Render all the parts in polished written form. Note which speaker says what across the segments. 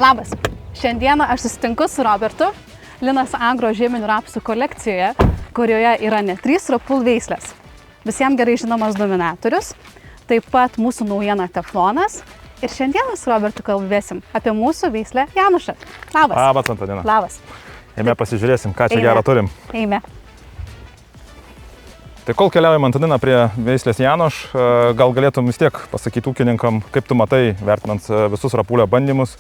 Speaker 1: Labas. Šiandieną aš susitinku su Robertu, Linas Agro žieminių rapsų kolekcijoje, kurioje yra net 3 rapul veislės. Visiems gerai žinomas dominatorius, taip pat mūsų naujiena teflonas. Ir šiandieną su Robertu kalbėsim apie mūsų veislę Janušą. Labas.
Speaker 2: Labas, Antanina.
Speaker 1: Labas.
Speaker 2: Eime pasižiūrėsim, ką čia gero turim.
Speaker 1: Eime.
Speaker 2: Tai kol keliaujam, Antanina, prie veislės Januš, gal galėtum vis tiek pasakyti ūkininkam, kaip tu matai, vertinant visus rapulio bandymus,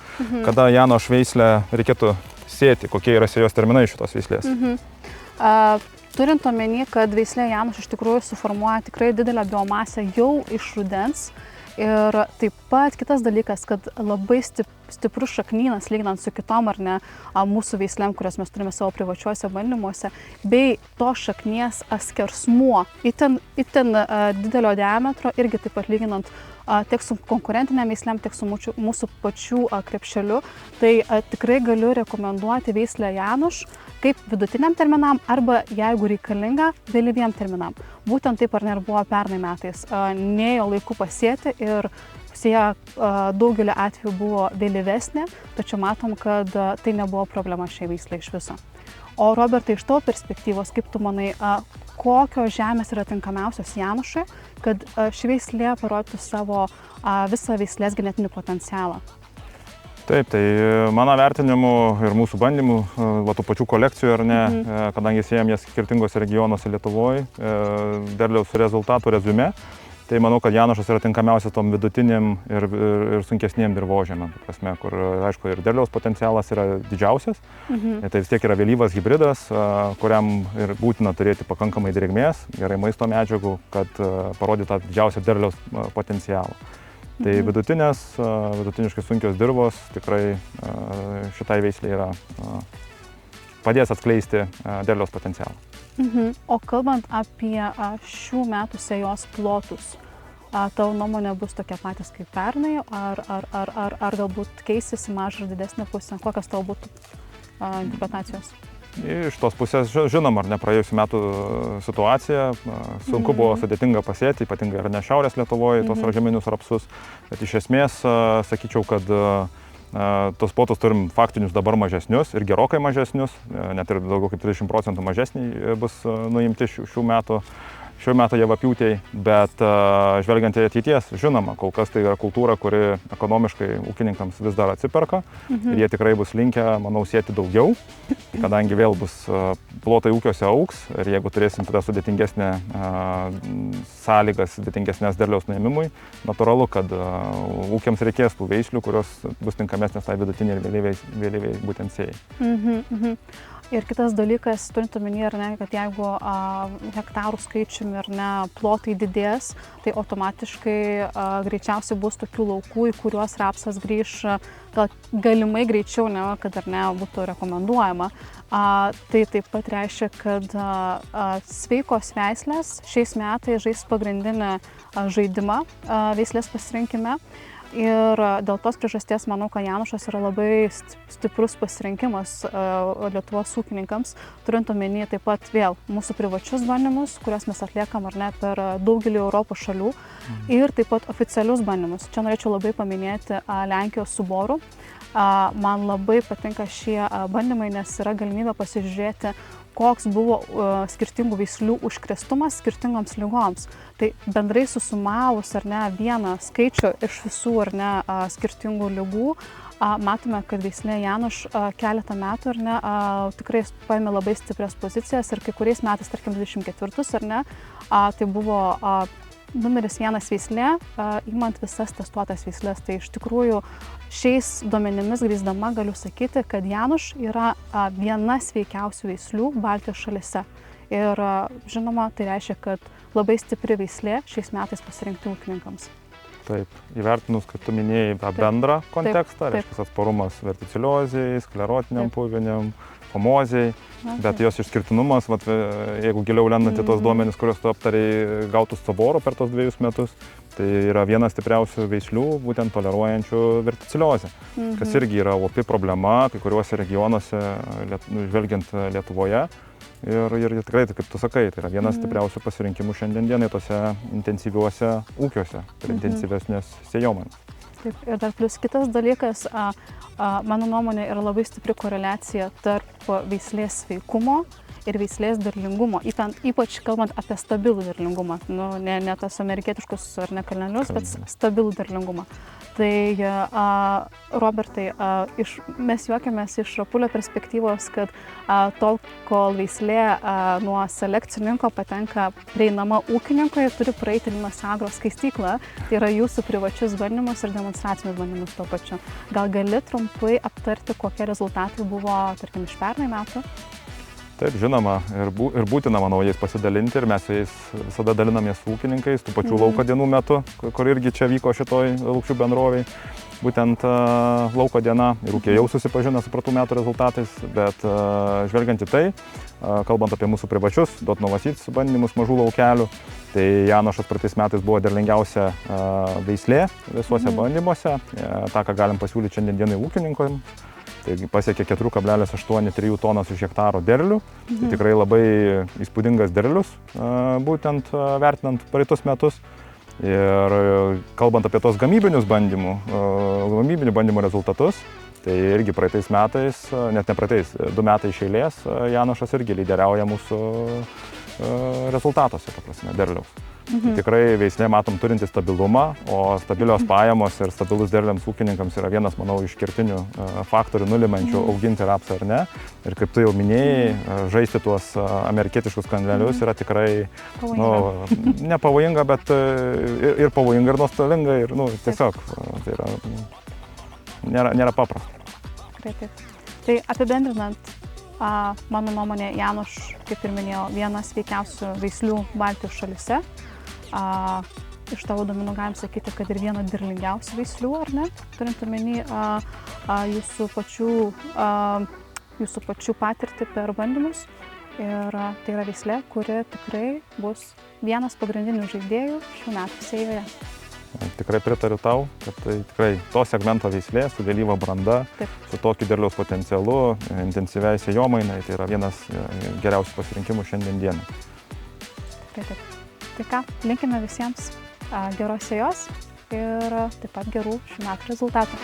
Speaker 2: kada Januš veislę reikėtų sėti, kokie yra sėjos terminai šitos veislės.
Speaker 1: Turint omeny, kad veislė Januš iš tikrųjų suformuoja tikrai didelę biomasę jau iš rudens. Ir taip pat kitas dalykas, kad labai stiprus šaknynas, lyginant su kitom ar ne mūsų veislėm, kurias mes turime savo privačiuose bandymuose, bei to šaknies skersmuo itin didelio diametro, irgi taip pat lyginant tiek su konkurentiniam veislėm, tiek su mūsų pačių krepšeliu, tai tikrai galiu rekomenduoti veislę Januš kaip vidutiniam terminam arba, jeigu reikalinga, vėlyviem terminam. Būtent taip ar ne ir buvo pernai metais. Nėjo laiku pasėti ir sėja daugelį atvejų buvo vėlyvesnė, tačiau matom, kad tai nebuvo problema šiai veislei iš viso. O Robertai, iš tavo perspektyvos, kaip tu manai, kokios žemės yra tinkamiausios Janušui, kad ši veislė parodytų savo visą veislės genetinį potencialą?
Speaker 2: Taip, tai mano vertinimu ir mūsų bandymų, tų pačių kolekcijų ar ne, kadangi siejam jas skirtingose regionuose Lietuvoje, derliaus rezultatų reziume, tai manau, kad Janušas yra tinkamiausias tom vidutiniam ir sunkesniem dirvožemiam, kur, aišku, ir derliaus potencialas yra didžiausias. Tai vis tiek yra vėlyvas hibridas, kuriam ir būtina turėti pakankamai drėgmės, gerai maisto medžiagų, kad parodytų tą didžiausią derliaus potencialą. Tai vidutiniškai sunkios dirvos tikrai šitai veislei padės atskleisti derliaus potencialą.
Speaker 1: O kalbant apie šių metų sėjos plotus, tavo nuomonė bus tokia patys kaip pernai, ar galbūt keisis į mažą ar didesnę pusę? Kokios tavo būtų interpretacijos?
Speaker 2: Iš tos pusės, žinoma, ar ne praėjusių metų situacija, sunku buvo sudėtinga pasėti, ypatingai ar ne Šiaurės Lietuvoje, tos žeminius rapsus, bet iš esmės sakyčiau, kad tos plotus turim faktinius dabar mažesnius ir gerokai mažesnius, net ir daugiau kaip 30% mažesniai bus nuimti šių metų javapjūtei, bet žvelgiant į ateities, žinoma, kol kas tai yra kultūra, kuri ekonomiškai ūkininkams vis dar atsiperka ir jie tikrai bus linkę, manau, sėti daugiau, kadangi vėl bus plotai ūkiuose augs ir jeigu turėsim tada sudėtingesnę sąlygas, sudėtingesnės derliaus nuėmimui, natūralu, kad ūkiams reikės tų veislių, kurios bus tinkamesnės tai vidutiniai ir vėlyviai būtent sėjai.
Speaker 1: Ir kitas dalykas, turint omeny, kad jeigu hektarų skaičiumi plotai didės, tai automatiškai greičiausiai bus tokių laukų, į kuriuos rapsas grįš galimai greičiau, kad būtų rekomenduojama. Tai taip pat reiškia, kad sveikos veislės šiais metais žais pagrindinį žaidimą veislės pasirinkime. Ir dėl tos priežasties manau, kad Janušas yra labai stiprus pasirinkimas Lietuvos ūkininkams, turint omeny taip pat vėl mūsų privačius bandymus, kuriuos mes atliekam per daugelį Europos šalių ir taip pat oficialius bandymus. Čia norėčiau labai paminėti Lenkijos Suborų. Man labai patinka šie bandymai, nes yra galimybė pasižiūrėti, koks buvo skirtingų veislių užkrėstumas skirtingoms lygoms. Tai bendrai susumavus vieną skaičių iš visų skirtingų lygų, matome, kad veislė Januš keletą metų tikrai paėmė labai stiprias pozicijas ir kai kuriais metais, tarkim 24, tai buvo numeris 1 veislė, imant visas testuotas veislės. Tai iš tikrųjų šiais duomenimis grįsdama galiu sakyti, kad Januš yra viena sveikiausių veislių Baltijos šalyse. Ir žinoma, tai reiškia, kad labai stipri veislė šiais metais pasirinkti ūkininkams.
Speaker 2: Taip, įvertinus, kad tu minėjai tą bendrą kontekstą, reiškia atsparumas verticiliozijai, sklerotiniam puviniam, famozijai, bet jos išskirtinumas, jeigu giliau lendant į tos duomenis, kuriuos tu aptariai gautus Soboro per tos 2 metus, tai yra vienas stipriausių veislių, būtent toleruojančių verticiliozę, kas irgi yra opi problema kai kuriuose regionuose, žvelgiant Lietuvoje. Ir tikrai, kaip tu sakai, tai yra vienas stipriausių pasirinkimų šiandien dienai tose intensyviuose ūkiuose, tai intensyvesnės sėjomainos.
Speaker 1: Taip, ir dar plus kitas dalykas, mano nuomonė, yra labai stipri koreliacija tarp veislės sveikumo ir veislės derlingumo, ypač kalbant apie stabilų derlingumą, ne tas amerikietiškus ar ne kalnelius, bet stabilų derlingumą. Tai, Robertai, mes juokiamės iš Rapulio perspektyvos, kad tol, kol veislė nuo selekcininko patenka prieinama ūkininkui, turi praeiti Linas Agro skaistyklą, tai yra jūsų privačius bandymus ir demonstracinius bandymus tuo pačiu. Gal gali trumpai aptarti, kokie rezultatai buvo, tarkim, iš pernai metų?
Speaker 2: Taip, žinoma, ir būtina, manau, jais pasidalinti ir mes jais visada dalinamės su ūkininkais, tų pačių lauko dienų metu, kur irgi čia vyko šitoj Lukšių bendroviai. Būtent lauko diena ir ūkiai jau susipažino su praeitų metų rezultatais, bet žvelgiant į tai, kalbant apie mūsų privačius Dotnovasyts bandymus mažų laukelių, tai Janošas praeitais metais buvo derlingiausia veislė visuose bandymuose, tą, ką galim pasiūlyti šiandien dienai ūkininkams. Tai pasiekė 4,83 tonos iš hektaro derlių. Tai tikrai labai įspūdingas derlius, būtent vertinant praeitus metus. Ir kalbant apie tos gamybinių bandymų rezultatus, tai irgi praeitais metais, net ne praeitais, 2 metai iš eilės, Janošas irgi lyderiauja mūsų rezultatuose, ta prasme, derliaus. Tikrai veislė matom turinti stabilumą, o stabilios pajamos ir stabilus derliams ūkininkams yra vienas, manau, iš kertinių faktorių nulimančių auginti rapsą ar ne. Ir kaip tu jau minėjai, žaisti tuos amerikietiškus kalnelius yra tikrai nepavojinga, bet ir pavojinga, ir nuostolinga, ir tiesiog tai yra, nėra paprasta.
Speaker 1: Tikrai taip. Tai apibendrinant, mano nuomonė, Janoš, kaip ir minėjau, vienas sveikiausių veislių Baltijos šalyse. Iš tavo duomenų galim sakyti, kad ir viena derlingiausių veislių, ar ne? Turint omeny jūsų pačių patirtį per bandymus. Ir tai yra veislė, kuri tikrai bus vienas pagrindinių žaidėjų šių metų seijoje.
Speaker 2: Tikrai pritariu tau, kad tai tikrai to segmento veislė su vėlyva branda, su tokiu derliaus potencialu, intensyviai sėjomainai, tai yra vienas geriausių pasirinkimų šiandien dienai.
Speaker 1: Taip. Tai ką, linkime visiems geros sėjos ir taip pat gerų šių metų rezultatų.